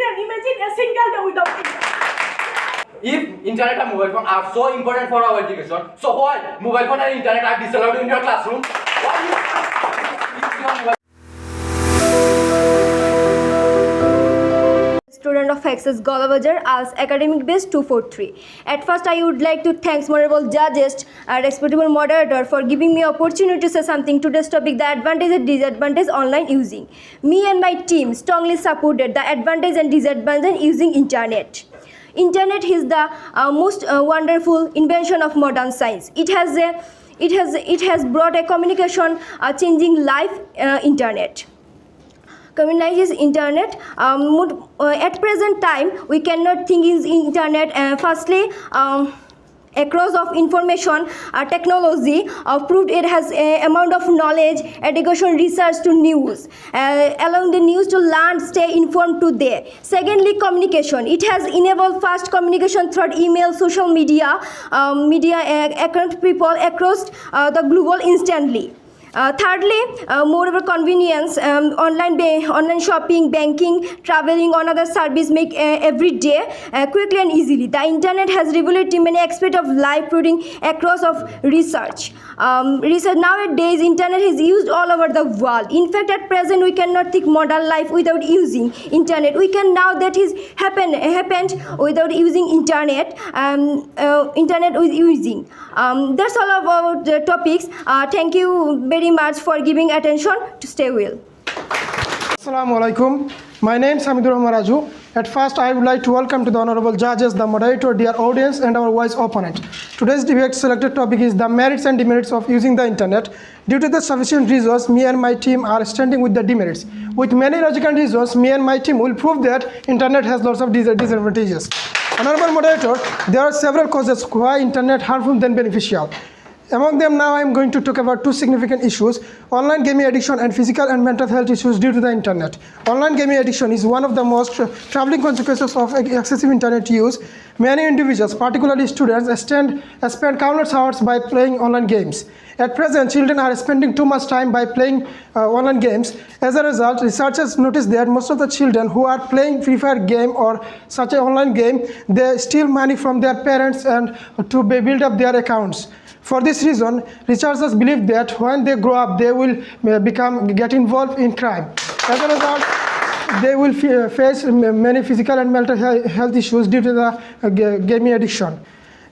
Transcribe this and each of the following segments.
can imagine a single day without internet. If internet and mobile phone are so important for our education, so why mobile phone and internet are disallowed in your classroom? Why is your mobile Student of Access Golabajar as Academic Base 243. At first, I would like to thank honorable judges and respectable moderator for giving me opportunity to say something today's topic, the advantage and disadvantage online using. Me and my team strongly supported the advantage and disadvantage using internet. Internet is the most wonderful invention of modern science. It has brought a communication changing life. Internet communities internet at present time we cannot think is internet firstly across of information technology proved it has a amount of knowledge education research to news allowing the news to learn stay informed today. Secondly, communication, it has enabled fast communication through email social media account people across the global instantly. Thirdly, moreover convenience, online shopping, banking, traveling, on other service make every day quickly and easily. The internet has revolutionized many aspects of life, putting across of research. Research nowadays, internet is used all over the world. In fact, at present, we cannot think modern life without using internet. We can now that is happened without using internet. Internet with using. That's all about the topics. Thank you very much for giving attention to stay well. Assalamu alaikum. My name is Hamidur Rahman Raju. At first, I would like to welcome to the honorable judges, the moderator, dear audience, and our wise opponent. Today's debate selected topic is the merits and demerits of using the internet. Due to the sufficient reasons, me and my team are standing with the demerits. With many logical reasons, me and my team will prove that internet has lots of disadvantages. Honorable moderator, there are several causes why internet harmful than beneficial. Among them, now I am going to talk about two significant issues: online gaming addiction and physical and mental health issues due to the internet. Online gaming addiction is one of the most troubling consequences of excessive internet use. Many individuals, particularly students, spend countless hours by playing online games. At present, children are spending too much time by playing online games. As a result, researchers noticed that most of the children who are playing Free Fire game or such an online game, they steal money from their parents and to build up their accounts. For this reason, researchers believe that when they grow up, they will get involved in crime. As a result, they will face many physical and mental health issues due to the gaming addiction.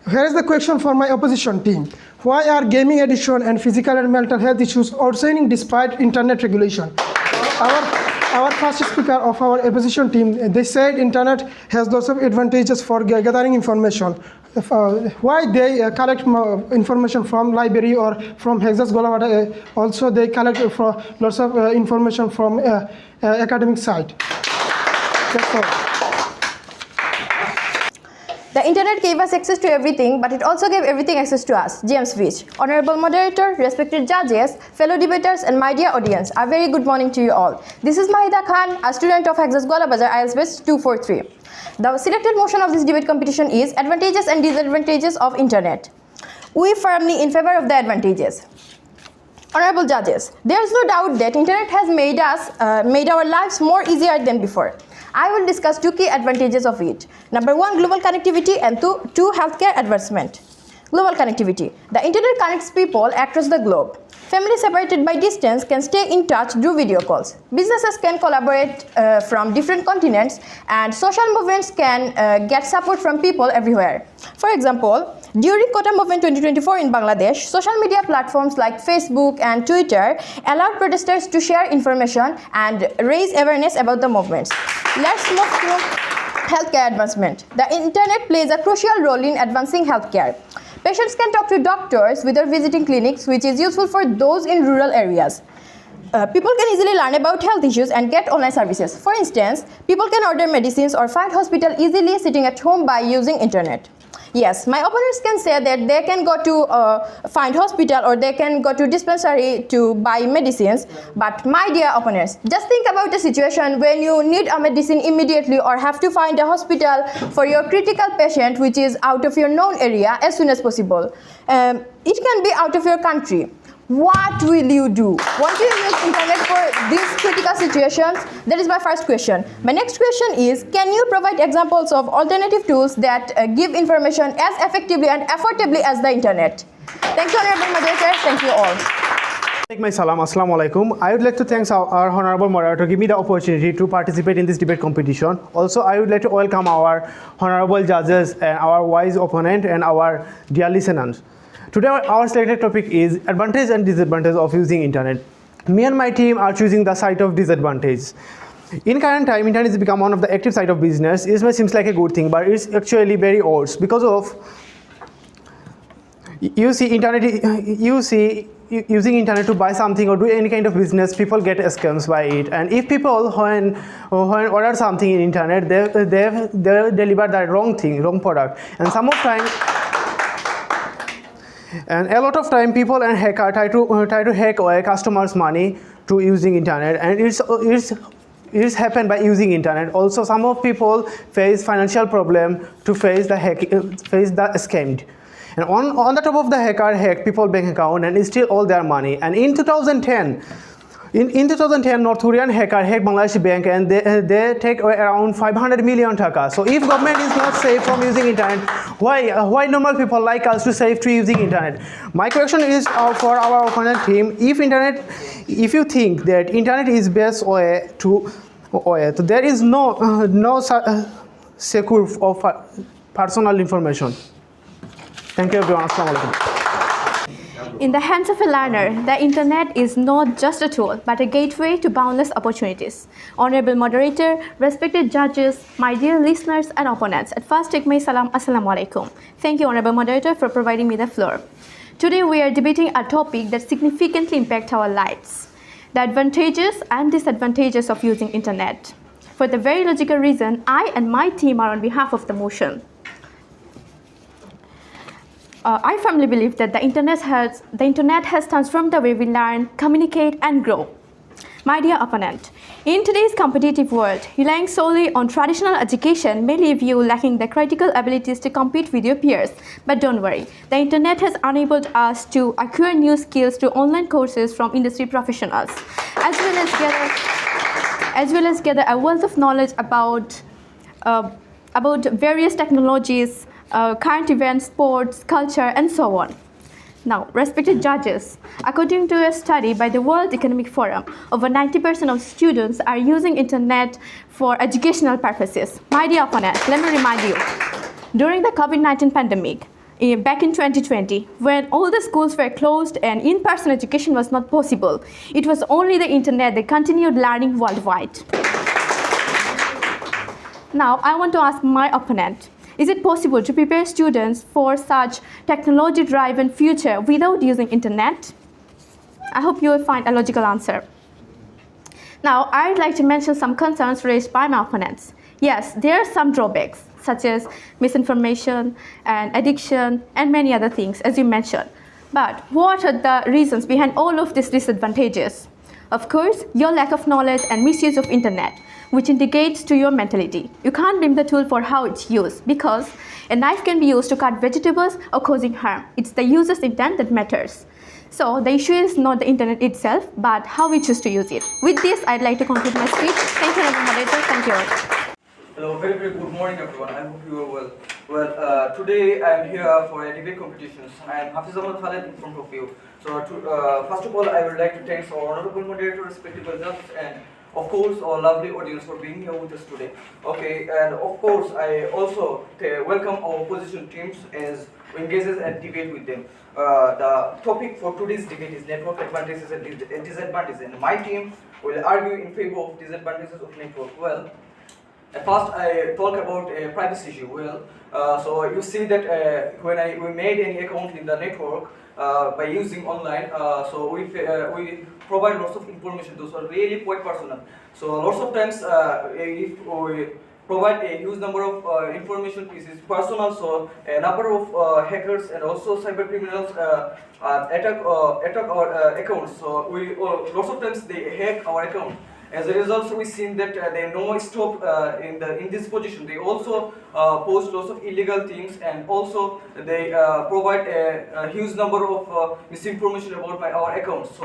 Here is the question for my opposition team. Why are gaming addiction and physical and mental health issues outstanding despite internet regulation? Our first speaker of our opposition team, they said internet has lots of advantages for gathering information. Why they collect information from library or from Hexas Golavada, also they collect lots of information from academic side. That's all. The internet gave us access to everything, but it also gave everything access to us. James Beach. Honorable moderator, respected judges, fellow debaters, and my dear audience, a very good morning to you all. This is Mahida Khan, a student of Hexas Golabajar, IELTS Base 243. The selected motion of this debate competition is advantages and disadvantages of internet. We firmly in favor of the advantages. Honorable judges, there is no doubt that internet has made our lives more easier than before. I will discuss two key advantages of it. Number one, global connectivity, and two, healthcare advancement. Global connectivity. The internet connects people across the globe. Families separated by distance can stay in touch through video calls. Businesses can collaborate from different continents, and social movements can get support from people everywhere. For example, during Quota Movement 2024 in Bangladesh, social media platforms like Facebook and Twitter allowed protesters to share information and raise awareness about the movements. Let's move to healthcare advancement. The internet plays a crucial role in advancing healthcare. Patients can talk to doctors without visiting clinics, which is useful for those in rural areas. People can easily learn about health issues and get online services. For instance, people can order medicines or find hospital easily sitting at home by using internet. Yes, my opponents can say that they can go to find hospital or they can go to dispensary to buy medicines. But my dear opponents, just think about a situation when you need a medicine immediately or have to find a hospital for your critical patient which is out of your known area as soon as possible. It can be out of your country. What will you do? Won't you use internet for these critical situations? That is my first question. My next question is, can you provide examples of alternative tools that give information as effectively and affordably as the internet? Thank you, Honorable Moderator. Thank you all. Take my salam, assalamu alaikum. I would like to thank our honorable moderator give me the opportunity to participate in this debate competition. Also, I would like to welcome our honorable judges and our wise opponent and our dear listeners. Today, our selected topic is advantage and disadvantage of using internet. Me and my team are choosing the side of disadvantage. In current time, internet has become one of the active side of business. It may seems like a good thing, but it's actually very old because of using internet to buy something or do any kind of business, people get scams by it. And if people when order something in internet, they deliver the wrong product. And a lot of time people and hacker try to hack away customers' money to using internet, and it's happened by using internet. Also, some of people face financial problem to face the scammed. And on the top of the hacker hack people bank account and steal all their money. And in 2010, North Korean hacker hacked Bangladesh bank and they take away around 500 million taka. So if government is not safe from using internet, why normal people like us to safe to using internet? My question is for our opponent team. If you think that internet is best way to there is no secure of personal information. Thank you everyone. Assalamu alaikum. In the hands of a learner, the internet is not just a tool, but a gateway to boundless opportunities. Honorable moderator, respected judges, my dear listeners and opponents, at first take my salam, assalamu alaikum. Thank you, honorable moderator, for providing me the floor. Today we are debating a topic that significantly impacts our lives, the advantages and disadvantages of using internet. For the very logical reason, I and my team are on behalf of the motion. I firmly believe that the internet has transformed the way we learn, communicate, and grow. My dear opponent, in today's competitive world, relying solely on traditional education may leave you lacking the critical abilities to compete with your peers. But don't worry, the internet has enabled us to acquire new skills through online courses from industry professionals, as well as gather a wealth of knowledge about various technologies, current events, sports, culture, and so on. Now, respected judges, according to a study by the World Economic Forum, over 90% of students are using internet for educational purposes. My dear opponent, let me remind you, during the COVID-19 pandemic, back in 2020, when all the schools were closed and in-person education was not possible, it was only the internet that continued learning worldwide. Now, I want to ask my opponent, is it possible to prepare students for such technology-driven future without using internet? I hope you will find a logical answer. Now, I'd like to mention some concerns raised by my opponents. Yes, there are some drawbacks, such as misinformation and addiction and many other things, as you mentioned. But what are the reasons behind all of these disadvantages? Of course, your lack of knowledge and misuse of internet, which indicates to your mentality. You can't blame the tool for how it's used, because a knife can be used to cut vegetables or causing harm. It's the user's intent that matters. So the issue is not the internet itself, but how we choose to use it. With this, I'd like to conclude my speech. Thank you, Honorable Moderator. Thank you all. Hello, very good morning everyone. I hope you are well. Well, today I am here for a debate competition. I am Hafiz Ahmad Khaled in front of you. So first of all, I would like to thank our honorable moderator, respectable judges, and of course our lovely audience for being here with us today. Okay, and of course I also welcome our opposition teams as we engage and debate with them. The topic for today's debate is network advantages and disadvantages, and my team will argue in favor of disadvantages of network. Well, at first, I talk about a privacy issue. Well, so you see that when we made any account in the network by using online, so we provide lots of information. Those are really quite personal. So lots of times, if we provide a huge number of information, this is personal. So a number of hackers and also cyber criminals attack our accounts. So lots of times they hack our account. As a result, we've seen that they no stop in this position. They also post lots of illegal things, and also they provide a huge number of misinformation about our accounts. So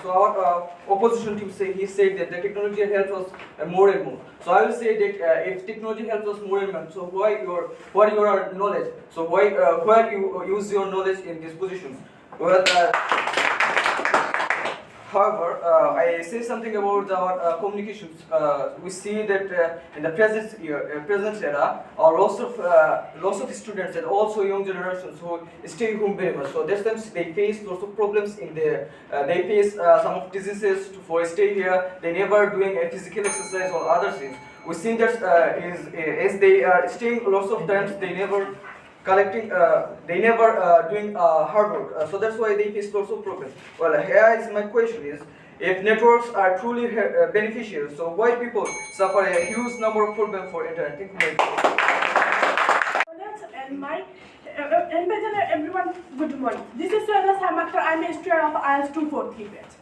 our opposition team he said that the technology helps us more and more. So I will say that if technology helps us more and more, so what your knowledge? So where you use your knowledge in these positions? Well. However, I say something about our communications. We see that in the present era, lots of students and also young generations who stay home very much. So that's times they face lots of problems in their. They face some of diseases for stay here. They never doing a physical exercise or other things. We see that as they are staying lots of times, they never collecting, they never doing hard work. So that's why they face lots of problems. Well, here is my question is, if networks are truly beneficial, so why people suffer a huge number of problems for internet? Thank you very much. And my everyone, good morning. This is Sueda Samakar. I'm a student of IELTS 243 batch.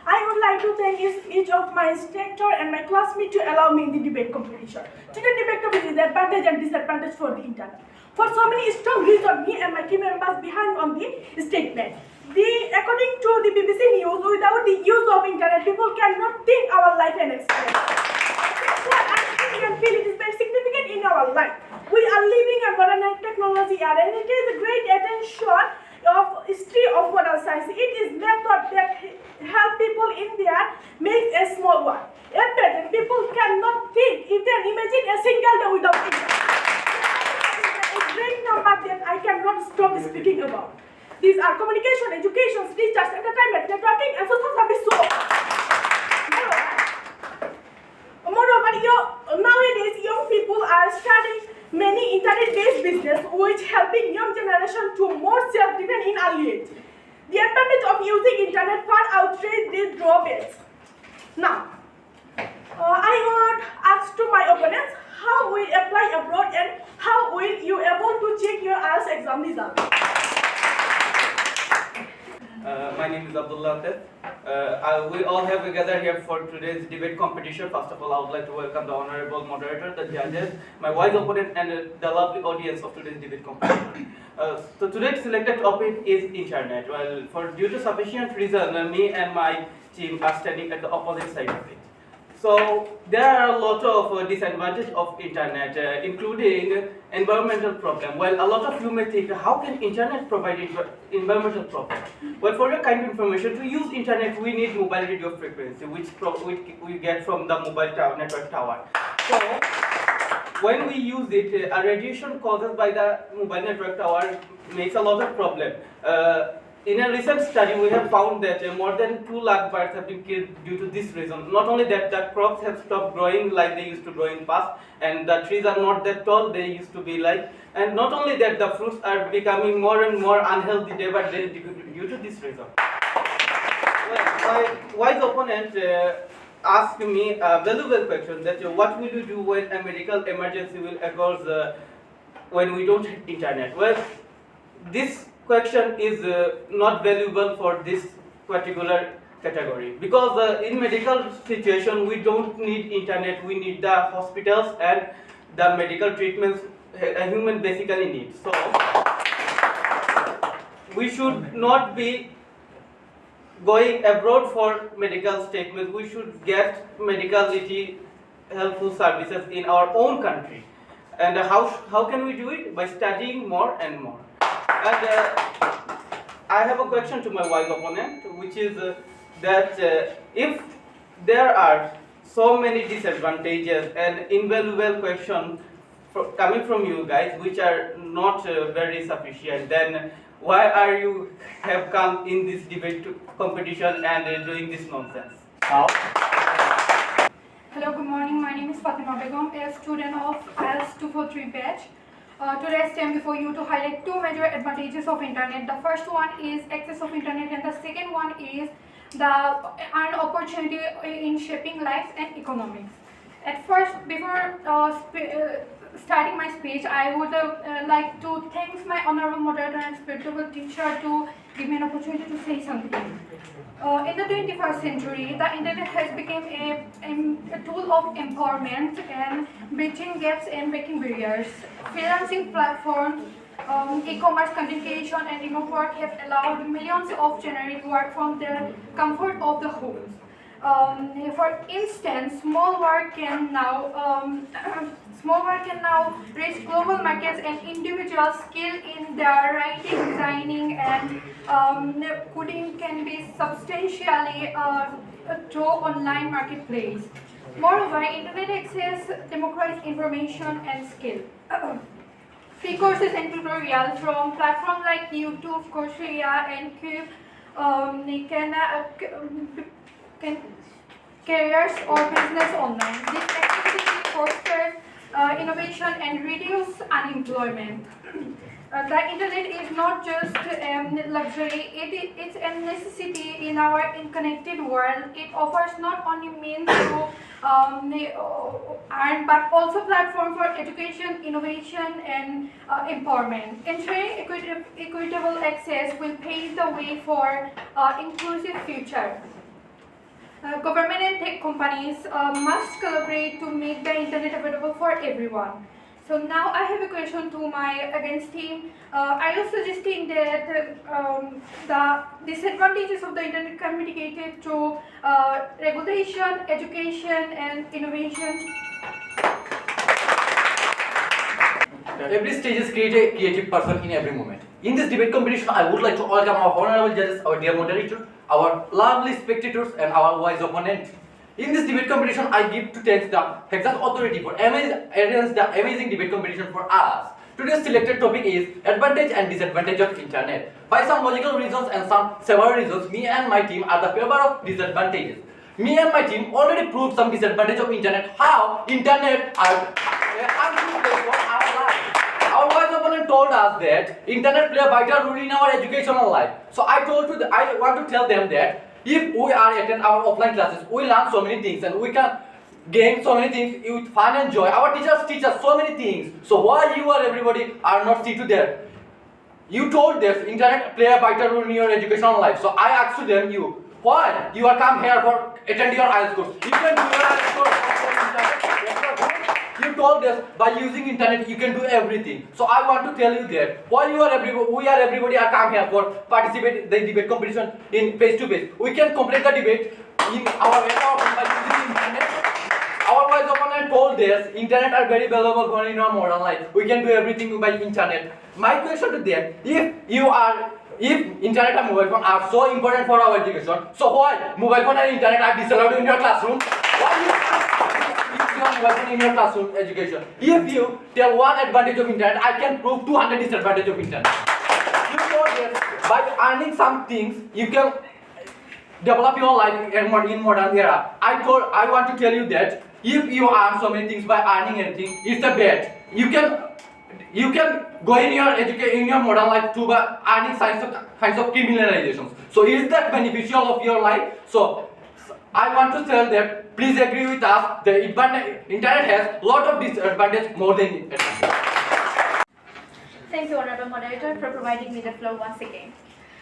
I would like to thank each of my instructor and my classmates to allow me in the debate competition. Today debate competition is advantage and disadvantage for the internet. For so many strong reasons, me and my team members behind on the statement. According to the BBC News, without the use of internet, people cannot think our life and experience. That's why I think and feel it is very significant in our life. We are living in modern technology era, and it is a great attention of history of modern science. It is method that help people in their make a small world. At present, people cannot think. You can imagine a single day without internet. A great number that I cannot stop speaking about. These are communication, education, research, entertainment, networking, and social service. Moreover, nowadays young people are studying many internet-based business, which helping young generation to more self-dependent in early age. The advantage of using internet far outweighs these drawbacks. Now, I would ask to my opponents, how will apply abroad and how will you able to check your IELTS exam result? My name is Abdullah Atif. We all have gathered here for today's debate competition. First of all, I would like to welcome the honorable moderator, the judges, my wise opponent, and the lovely audience of today's debate competition. So today's selected topic is internet. Well, due to sufficient reason, me and my team are standing at the opposite side of it. So there are a lot of disadvantages of internet, including environmental problem. Well, a lot of you may think, how can internet provide environmental problem? Well, for your kind of information, to use internet, we need mobile radio frequency, which we get from the mobile network tower. So when we use it, a radiation caused by the mobile network tower makes a lot of problem. In a recent study, we have found that more than 2 lakh birds have been killed due to this reason. Not only that, the crops have stopped growing like they used to grow in past, and the trees are not that tall they used to be like. And not only that, the fruits are becoming more and more unhealthy day by day due to this reason. Well, my wise opponent asked me a valuable question that what will you do when a medical emergency will occur when we don't have internet? Well, this question is not valuable for this particular category, because in medical situation we don't need internet, we need the hospitals and the medical treatments a human basically needs. So we should not be going abroad for medical statements. We should get medicality helpful services in our own country. And how can we do it? By studying more and more. And I have a question to my wise opponent, which is that if there are so many disadvantages and invaluable questions coming from you guys, which are not very sufficient, then why are you have come in this debate competition and doing this nonsense? How? Hello, good morning. My name is Fatima Begum, a student of IELTS 243 batch. Today I stand before you to highlight two major advantages of internet. The first one is access of internet, and the second one is an opportunity in shaping lives and economics. At first, before starting my speech, I would like to thank my honorable moderator and respectable teacher to give me an opportunity to say something. In the 21st century, the internet has become a tool of empowerment and bridging gaps and breaking barriers. Freelancing platforms, e-commerce, content creation, and remote work have allowed millions of generic work from the comfort of the homes. For instance, small work can now reach global markets, and individuals skilled in their writing, designing, and coding can be substantially to online marketplace. Moreover, internet access democratizes information and skill. Free courses and tutorials from platforms like YouTube, Coursera, and Cube can careers or business online. This activity fosters innovation and reduce unemployment. The internet is not just luxury, it's a necessity in our connected world. It offers not only means to earn, but also platform for education, innovation, and empowerment. Ensuring equitable access will pave the way for inclusive future. Government and tech companies must collaborate to make the internet available for everyone. So now I have a question to my against team. Are you suggesting that the disadvantages of the internet can be mitigated through regulation, education, and innovation? Every stage is create a creative person in every moment. In this debate competition, I would like to welcome our honorable judges, our dear moderator, our lovely spectators, and our wise opponent. In this debate competition, I give to thanks the Hexas authority for arranging the amazing debate competition for us. Today's selected topic is advantage and disadvantage of internet. By some logical reasons and some several reasons, me and my team are the favor of disadvantages. Me and my team already proved some disadvantage of internet. How internet are harmful place for our life. Our wise opponent told us that internet play a vital role in our educational life. So I want to tell them that if we are attend our offline classes, we learn so many things and we can gain so many things with fun and joy. Our teachers teach us so many things. So why you or everybody are not see to that? You told this internet play a vital role in your educational life. So I asked to them, why you are come here for attend your IELTS course? You can do your IELTS course on internet. You told us by using internet you can do everything. So I want to tell you that why everybody are come here for participate the debate competition in face to face. We can complete the debate in our by using internet. Our wise opponent told this internet are very valuable for in our modern life. We can do everything by internet. My question to them, if internet and mobile phone are so important for our education, so why mobile phone and internet are disallowed in your classroom? Why mobile phone in your classroom education? If you tell one advantage of internet, I can prove 200 disadvantage of internet. You know that by earning some things, you can develop your life in modern era. I want to tell you that if you earn so many things by earning anything, it's a bet. You can go in your modern life to by earning kinds of criminalizations. So is that beneficial of your life? So I want to tell that please agree with us. The internet has lot of disadvantages more than advantages. Thank you, Honorable Moderator, for providing me the floor once again.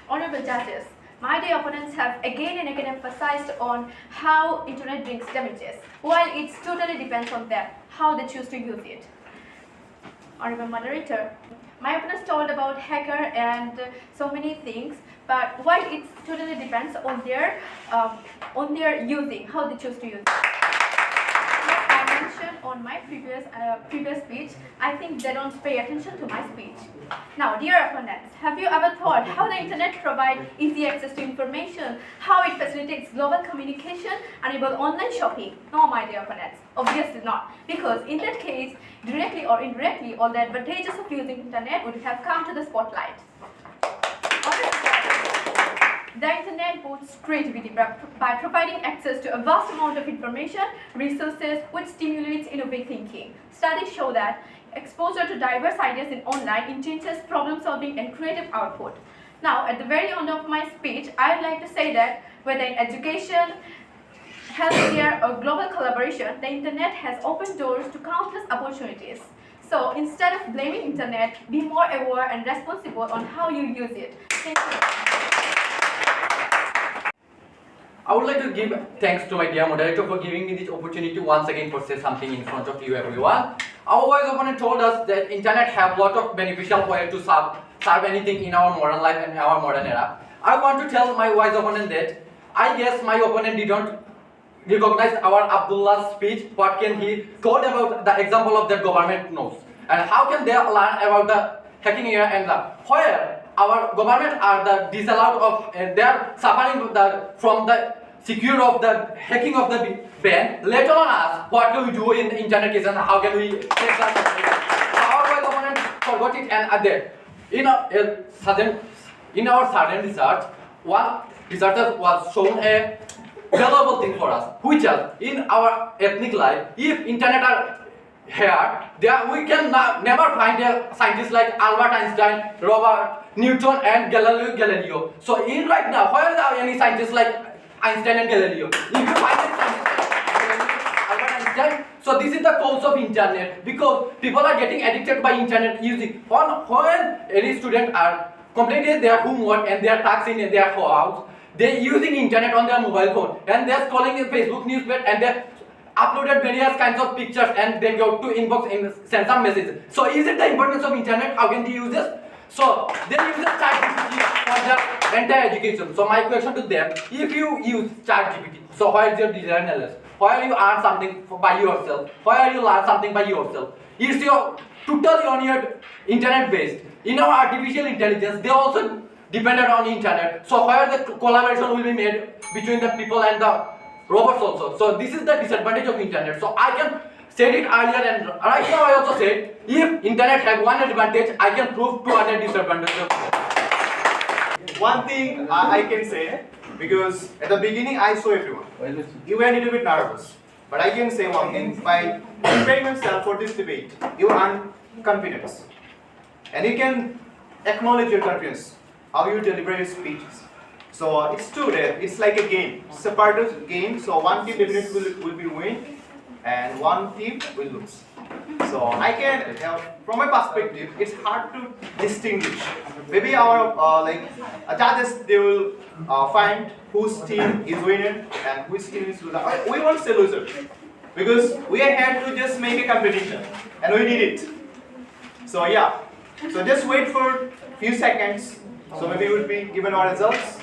Honorable Judges, my dear opponents have again and again emphasized on how internet brings damages, while it totally depends on them, how they choose to use it. Honorable Moderator, my opponents told about hacker and so many things, but while it totally depends on their using, how they choose to use it. Like I mentioned on my previous speech, I think they don't pay attention to my speech. Now, dear opponents, have you ever thought how the internet provides easy access to information, how it facilitates global communication, enable online shopping? No, my dear opponents, obviously not. Because in that case, directly or indirectly, all the advantages of using internet would have come to the spotlight. The internet boosts creativity by providing access to a vast amount of information, resources, which stimulates innovative thinking. Studies show that exposure to diverse ideas in online enhances problem solving and creative output. Now, at the very end of my speech, I would like to say that whether in education, healthcare, or global collaboration, the internet has opened doors to countless opportunities. So instead of blaming internet, be more aware and responsible on how you use it. Thank you. I would like to give thanks to my dear moderator for giving me this opportunity once again for say something in front of you everyone. Our wise opponent told us that internet have lot of beneficial way to serve anything in our modern life and our modern era. I want to tell my wise opponent that I guess my opponent didn't recognize our Abdullah's speech. What can he told about the example of the government knows and how can they learn about the hacking era and the where our government are the disallowed of and they are suffering from the secure of the hacking of the ban. Later on us what do we do in the internet case and how can we take that? Our government forgot it and there in our sudden research, one researcher was shown a valuable thing for us, which is in our ethnic life, if internet are here, there we can never find a scientist like Albert Einstein, Robert Newton, and Galileo. So in right now, where are any scientists like Einstein and Galileo? If you find any scientists like Albert Einstein, so this is the cause of internet because people are getting addicted by internet using. When any student are completed their homework and their tasks in their house, they're using internet on their mobile phone and they're scrolling in Facebook newspaper and they uploaded various kinds of pictures and they go to inbox and send some messages. So is it the importance of internet? How can they use this? So they use ChatGPT for their entire education. So my question to them, if you use ChatGPT, so where is your design analysis? Where you earn something by yourself? Where you learn something by yourself? It's your totally on your internet based. In our artificial intelligence, they also dependent on internet. So where the collaboration will be made between the people and the robots also. So this is the disadvantage of internet. So I can said it earlier and right now I also said if internet have one advantage, I can prove two other disadvantages. One thing I can say, because at the beginning I saw everyone. You were a little bit nervous. But I can say one thing, by preparing yourself for this debate, you earn confidence. And you can acknowledge your confidence, how you deliver your speeches. So it's true that it's like a game. It's a part of the game. So one team definitely will be win and one team will lose. So I can, from my perspective, it's hard to distinguish. Maybe our judges, they will find whose team is winner and which team is loser. We won't say loser because we are here to just make a competition and we did it. So yeah. So just wait for a few seconds. So maybe we'll be given our results.